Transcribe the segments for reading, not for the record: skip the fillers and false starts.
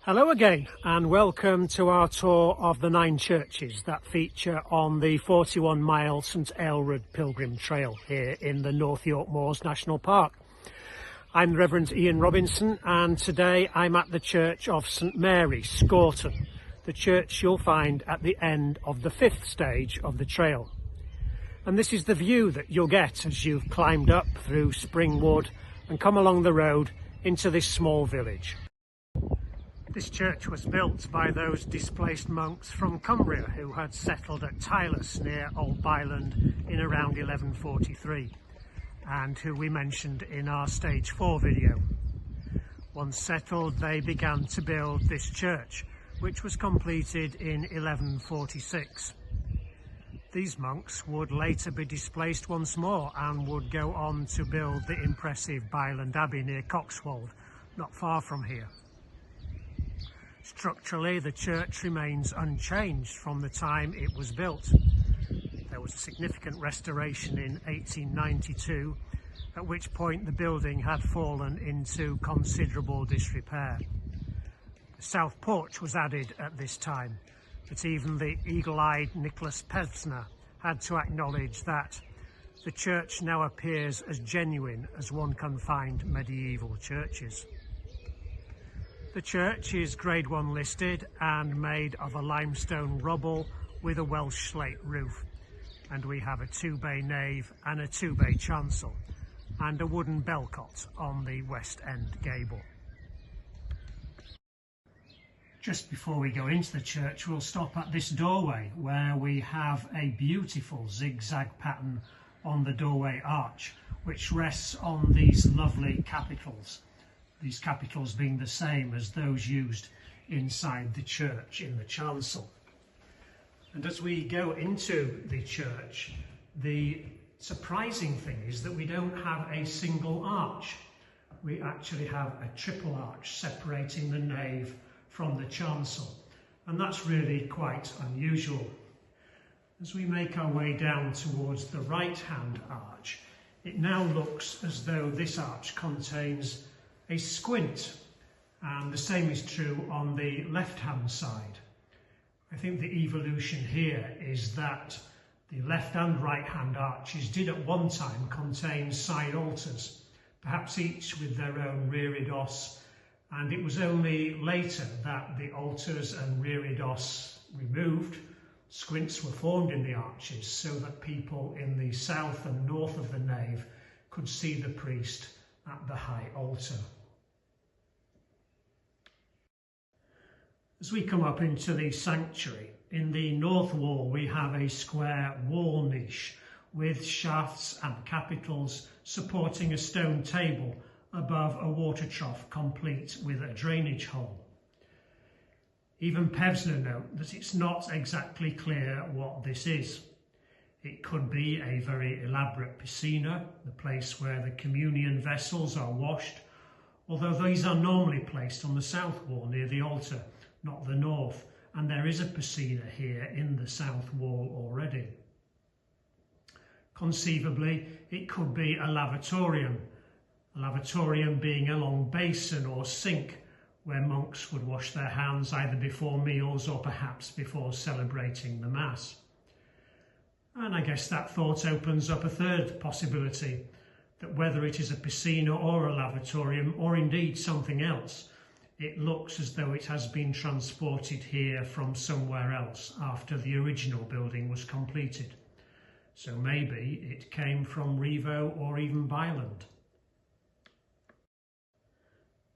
Hello again and welcome to our tour of the 9 churches that feature on the 41-mile St Aelred Pilgrim Trail here in the North York Moors National Park. I'm Reverend Ian Robinson and today I'm at the church of St Mary Scawton, the church you'll find at the end of the 5th stage of the trail. And this is the view that you'll get as you've climbed up through Springwood and come along the road into this small village. This church was built by those displaced monks from Cumbria who had settled at Tylus near Old Byland in around 1143 and who we mentioned in our stage 4 video. Once settled, they began to build this church, which was completed in 1146. These monks would later be displaced once more and would go on to build the impressive Byland Abbey near Coxwold, not far from here. Structurally, the church remains unchanged from the time it was built. There was a significant restoration in 1892, at which point the building had fallen into considerable disrepair. The south porch was added at this time, but even the eagle-eyed Nicholas Pevsner had to acknowledge that the church now appears as genuine as one can find medieval churches. The church is Grade 1 listed and made of a limestone rubble with a Welsh slate roof, and we have a 2-bay nave and a 2-bay chancel and a wooden bellcot on the west end gable. Just before we go into the church, we'll stop at this doorway where we have a beautiful zigzag pattern on the doorway arch which rests on these lovely capitals. These capitals being the same as those used inside the church in the chancel. And as we go into the church, the surprising thing is that we don't have a single arch. We actually have a triple arch separating the nave from the chancel, and that's really quite unusual. As we make our way down towards the right-hand arch, it now looks as though this arch contains a squint, and the same is true on the left-hand side. I think the evolution here is that the left and right-hand arches did at one time contain side altars, perhaps each with their own reredos, and it was only later that the altars and reredos removed, squints were formed in the arches so that people in the south and north of the nave could see the priest at the high altar. As we come up into the sanctuary, in the north wall we have a square wall niche with shafts and capitals supporting a stone table above a water trough complete with a drainage hole. Even Pevsner note that it's not exactly clear what this is. It could be a very elaborate piscina, the place where the communion vessels are washed, although these are normally placed on the south wall near the altar, not the north, and there is a piscina here in the south wall already. Conceivably, it could be a lavatorium being a long basin or sink where monks would wash their hands either before meals or perhaps before celebrating the Mass. And I guess that thought opens up a third possibility, that whether it is a piscina or a lavatorium or indeed something else, it looks as though it has been transported here from somewhere else after the original building was completed. So maybe it came from Revo or even Byland.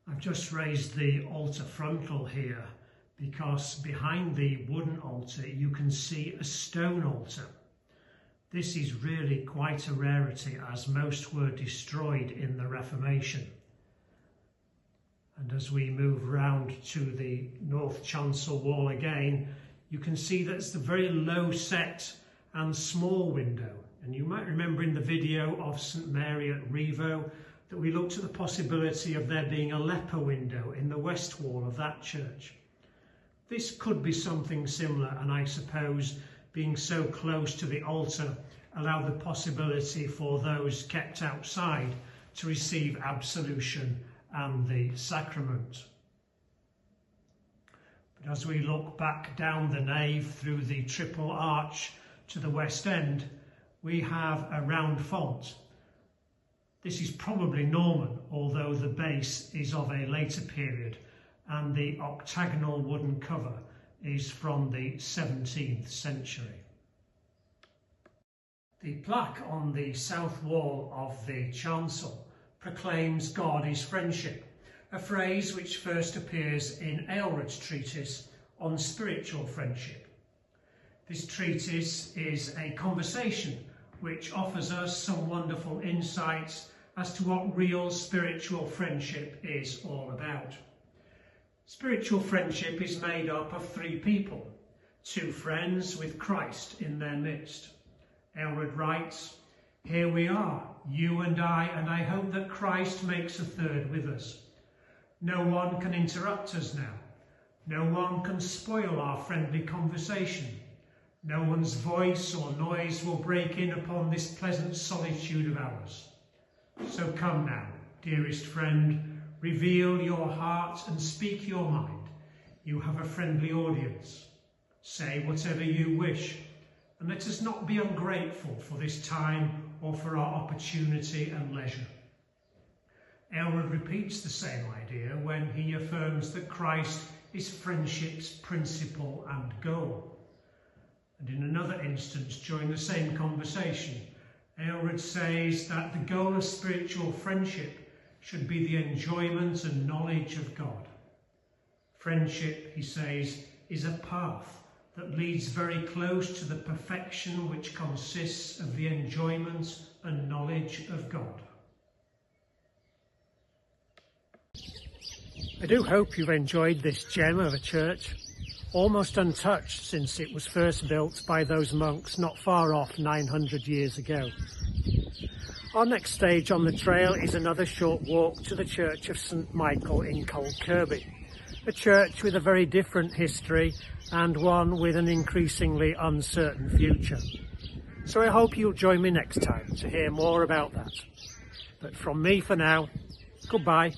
I've just raised the altar frontal here because behind the wooden altar you can see a stone altar. This is really quite a rarity as most were destroyed in the Reformation. And as we move round to the north chancel wall again, you can see that it's a very low set and small window. And you might remember in the video of St Mary at Revo that we looked at the possibility of there being a leper window in the west wall of that church. This could be something similar, and I suppose being so close to the altar allowed the possibility for those kept outside to receive absolution and the sacrament. But as we look back down the nave through the triple arch to the west end, we have a round font. This is probably Norman, although the base is of a later period, and the octagonal wooden cover is from the 17th century. The plaque on the south wall of the chancel proclaims God is friendship, a phrase which first appears in Aelred's treatise on spiritual friendship. This treatise is a conversation which offers us some wonderful insights as to what real spiritual friendship is all about. Spiritual friendship is made up of three people, two friends with Christ in their midst. Aelred writes, "Here we are, you and I hope that Christ makes a third with us. No one can interrupt us now. No one can spoil our friendly conversation. No one's voice or noise will break in upon this pleasant solitude of ours. So come now, dearest friend, reveal your heart and speak your mind. You have a friendly audience. Say whatever you wish, and let us not be ungrateful for this time or for our opportunity and leisure." Aelred repeats the same idea when he affirms that Christ is friendship's principle and goal. And in another instance during the same conversation, Aelred says that the goal of spiritual friendship should be the enjoyment and knowledge of God. Friendship, he says, is a path that leads very close to the perfection which consists of the enjoyment and knowledge of God. I do hope you've enjoyed this gem of a church, almost untouched since it was first built by those monks not far off 900 years ago. Our next stage on the trail is another short walk to the Church of St Michael in Cold Kirby, a church with a very different history and one with an increasingly uncertain future. So I hope you'll join me next time to hear more about that. But from me for now, goodbye.